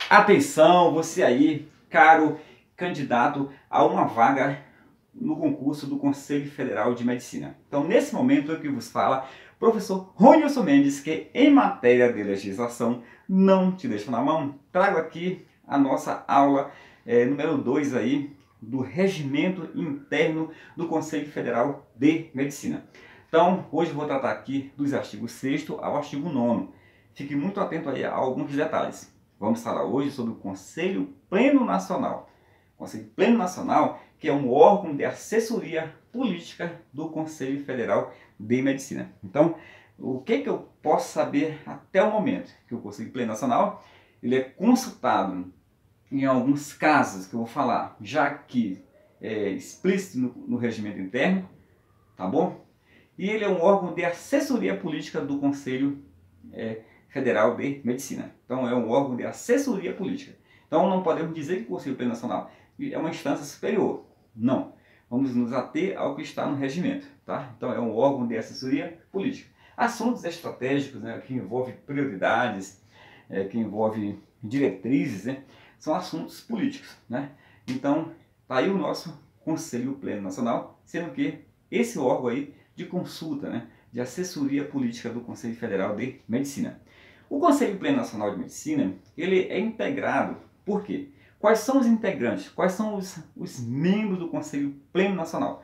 Atenção, você aí, caro candidato a uma vaga no concurso do Conselho Federal de Medicina. Então, nesse momento, eu que vos fala, professor Ronilson Mendes, que em matéria de legislação não te deixa na mão, trago aqui a nossa aula número 2 aí, do Regimento Interno do Conselho Federal de Medicina. Então, hoje eu vou tratar aqui dos artigos 6º ao artigo 9º. Fique muito atento aí a alguns detalhes. Vamos falar hoje sobre o Conselho Pleno Nacional. Conselho Pleno Nacional, que é um órgão de assessoria política do Conselho Federal de Medicina. Então, o que eu posso saber até o momento? Que o Conselho Pleno Nacional ele é consultado em alguns casos que eu vou falar, já que é explícito no regimento interno, tá bom? E ele é um órgão de assessoria política do Conselho Federal de Medicina. Então é um órgão de assessoria política. Então não podemos dizer que o Conselho Pleno Nacional é uma instância superior. Não. Vamos nos ater ao que está no regimento. Tá? Então é um órgão de assessoria política. Assuntos estratégicos, né, que envolvem prioridades, que envolvem diretrizes, né, são assuntos políticos. Né? Então está aí o nosso Conselho Pleno Nacional, sendo que esse órgão aí de consulta, né, de assessoria política do Conselho Federal de Medicina. O Conselho Pleno Nacional de Medicina, ele é integrado, por quê? Quais são os integrantes? Quais são os membros do Conselho Pleno Nacional?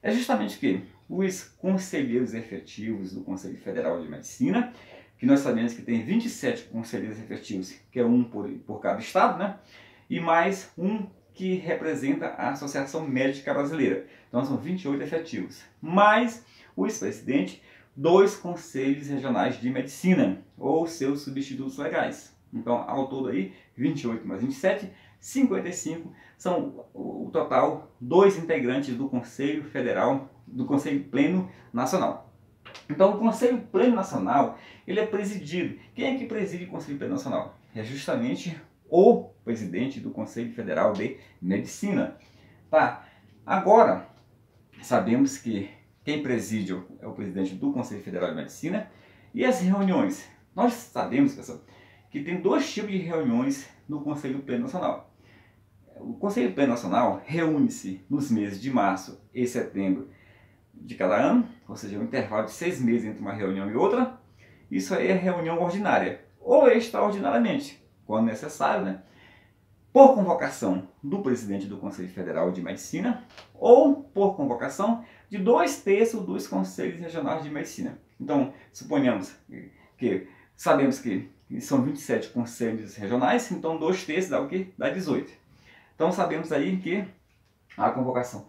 É justamente que os conselheiros efetivos do Conselho Federal de Medicina, que nós sabemos que tem 27 conselheiros efetivos, que é um por cada estado, né? E mais um que representa a Associação Médica Brasileira. Então são 28 efetivos. Mais o ex-presidente, 2 conselhos regionais de medicina, ou seus substitutos legais. Então, ao todo aí, 28 mais 27, 55, são o total 2 integrantes do Conselho Federal, do Conselho Pleno Nacional. Então, o Conselho Pleno Nacional, ele é presidido. Quem é que preside o Conselho Pleno Nacional? É justamente o presidente do Conselho Federal de Medicina. Tá? Agora, sabemos que quem preside é o presidente do Conselho Federal de Medicina. E as reuniões? Nós sabemos, pessoal, que tem 2 tipos de reuniões no Conselho Pleno Nacional. O Conselho Pleno Nacional reúne-se nos meses de março e setembro de cada ano, ou seja, um intervalo de 6 meses entre uma reunião e outra. Isso aí é reunião ordinária, ou extraordinariamente, quando necessário, né? Por convocação do presidente do Conselho Federal de Medicina ou por convocação de 2/3 dos conselhos regionais de medicina. Então, suponhamos que sabemos que são 27 conselhos regionais, então 2/3 dá o quê? Dá 18. Então, sabemos aí que a convocação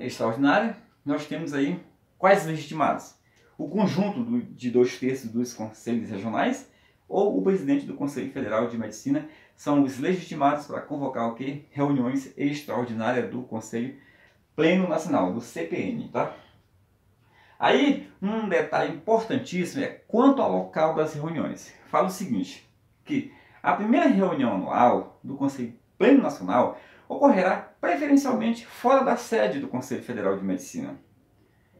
extraordinária, nós temos aí quais legitimados? O conjunto de 2/3 dos conselhos regionais ou o presidente do Conselho Federal de Medicina são os legitimados para convocar o quê? Reuniões extraordinárias do Conselho Pleno Nacional, do CPN, tá? Aí, um detalhe importantíssimo é quanto ao local das reuniões. Fala o seguinte, que a primeira reunião anual do Conselho Pleno Nacional ocorrerá preferencialmente fora da sede do Conselho Federal de Medicina.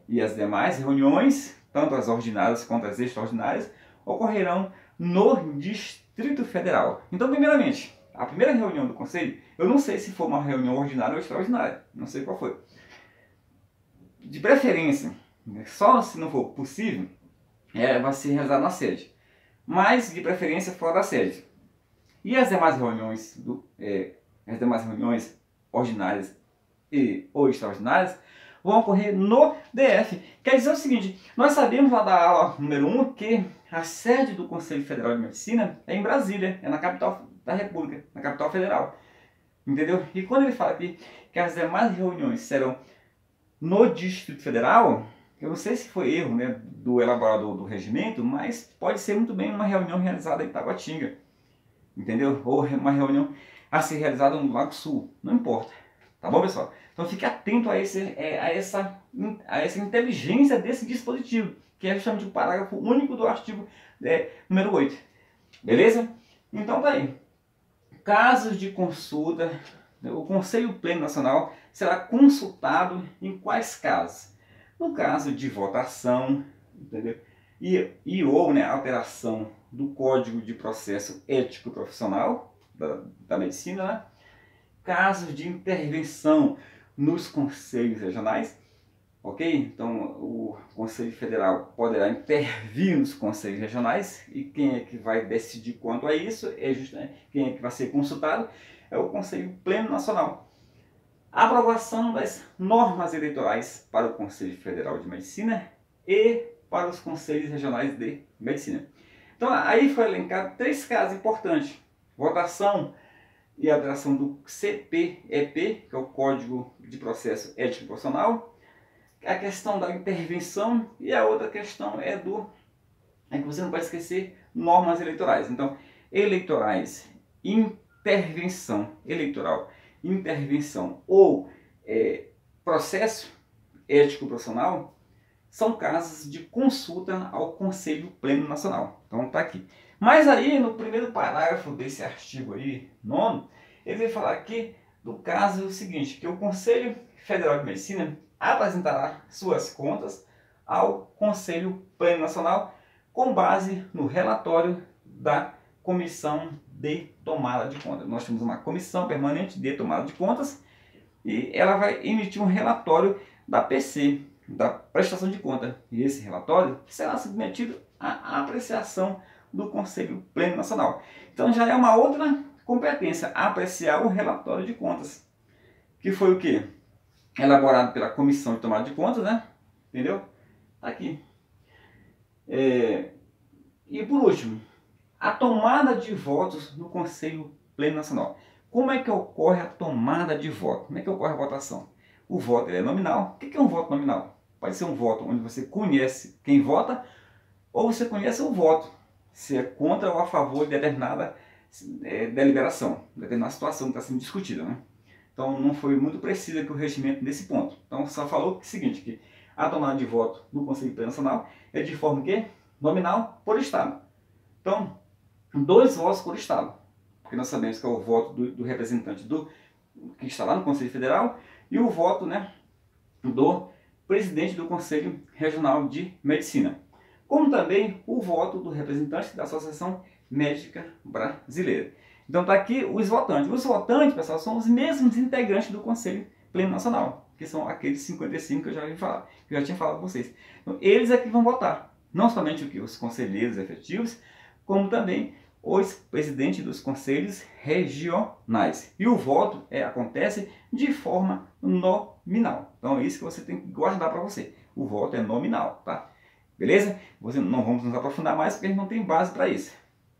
E as demais reuniões, tanto as ordinárias quanto as extraordinárias, ocorrerão no Distrito Federal. Então, primeiramente, a primeira reunião do Conselho, eu não sei se foi uma reunião ordinária ou extraordinária, não sei qual foi. De preferência, só se não for possível, vai ser realizado na sede. Mas, de preferência, fora da sede. E as demais reuniões, ordinárias ou extraordinárias, vão ocorrer no DF. Quer dizer o seguinte, nós sabemos lá da aula número 1 que a sede do Conselho Federal de Medicina é em Brasília, é na capital da República, na capital federal. Entendeu? E quando ele fala aqui que as demais reuniões serão no Distrito Federal, eu não sei se foi erro, né, do elaborador do regimento, mas pode ser muito bem uma reunião realizada em Taguatinga. Entendeu? Ou uma reunião a ser realizada no Lago Sul, não importa. Tá bom, pessoal? Então fique atento a essa inteligência desse dispositivo, que é justamente o parágrafo único do artigo número 8. Beleza? Então tá aí. Casos de consulta, o Conselho Pleno Nacional será consultado em quais casos? No caso de votação, entendeu? Ou, né, alteração do Código de Processo Ético Profissional da Medicina, né? Casos de intervenção nos conselhos regionais, ok? Então, o Conselho Federal poderá intervir nos conselhos regionais, e quem é que vai decidir quanto a isso, quem é que vai ser consultado, é o Conselho Pleno Nacional. A aprovação das normas eleitorais para o Conselho Federal de Medicina e para os Conselhos Regionais de Medicina. Então, aí foi elencado 3 casos importantes: votação e alteração do CPEP, que é o Código de Processo Ético Profissional, a questão da intervenção, e a outra questão é que você não pode esquecer, normas eleitorais. Então, eleitorais, intervenção eleitoral, intervenção ou processo ético profissional são casos de consulta ao Conselho Pleno Nacional. Então tá aqui. Mas aí no primeiro parágrafo desse artigo aí, 9º, ele vai falar aqui do caso seguinte, que o Conselho Federal de Medicina apresentará suas contas ao Conselho Pleno Nacional com base no relatório da Comissão de Tomada de Contas. Nós temos uma comissão permanente de tomada de contas e ela vai emitir um relatório da PC, da prestação de conta. E esse relatório será submetido à apreciação do Conselho Pleno Nacional. Então já é uma outra competência, apreciar o relatório de contas, que foi o quê? Elaborado pela Comissão de Tomada de Contas, né? Entendeu? Aqui. E por último, a tomada de votos no Conselho Pleno Nacional. Como é que ocorre a tomada de voto? Como é que ocorre a votação? O voto é nominal. O que é um voto nominal? Pode ser um voto onde você conhece quem vota, ou você conhece o voto, se é contra ou a favor de determinada deliberação, determinada situação que está sendo discutida, né? Então não foi muito preciso aqui o regimento nesse ponto. Então só falou o seguinte, que a tomada de voto no Conselho Pleno Nacional é de forma que nominal por estado. Então, 2 votos por estado, porque nós sabemos que é o voto do representante que está lá no Conselho Federal e o voto, né, do presidente do Conselho Regional de Medicina, como também o voto do representante da Associação Médica Brasileira. Então está aqui os votantes. Os votantes, pessoal, são os mesmos integrantes do Conselho Pleno Nacional, que são aqueles 55 que eu já tinha falado com vocês. Então, eles aqui vão votar, não somente os conselheiros efetivos, como também os presidentes dos conselhos regionais. E o voto acontece de forma nominal. Então é isso que você tem que guardar para você. O voto é nominal, tá? Beleza? Não vamos nos aprofundar mais porque a gente não tem base para isso,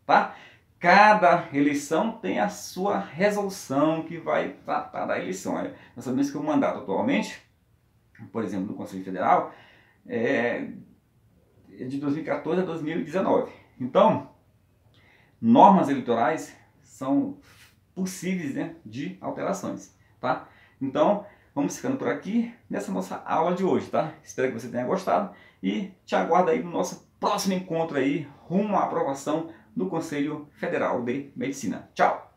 tá? Cada eleição tem a sua resolução que vai tratar da eleição. Nós sabemos que o mandato atualmente, por exemplo, do Conselho Federal, é de 2014 a 2019. Então, normas eleitorais são possíveis, né, de alterações, tá? Então, vamos ficando por aqui nessa nossa aula de hoje, tá? Espero que você tenha gostado e te aguardo aí no nosso próximo encontro aí, rumo à aprovação do Conselho Federal de Medicina. Tchau!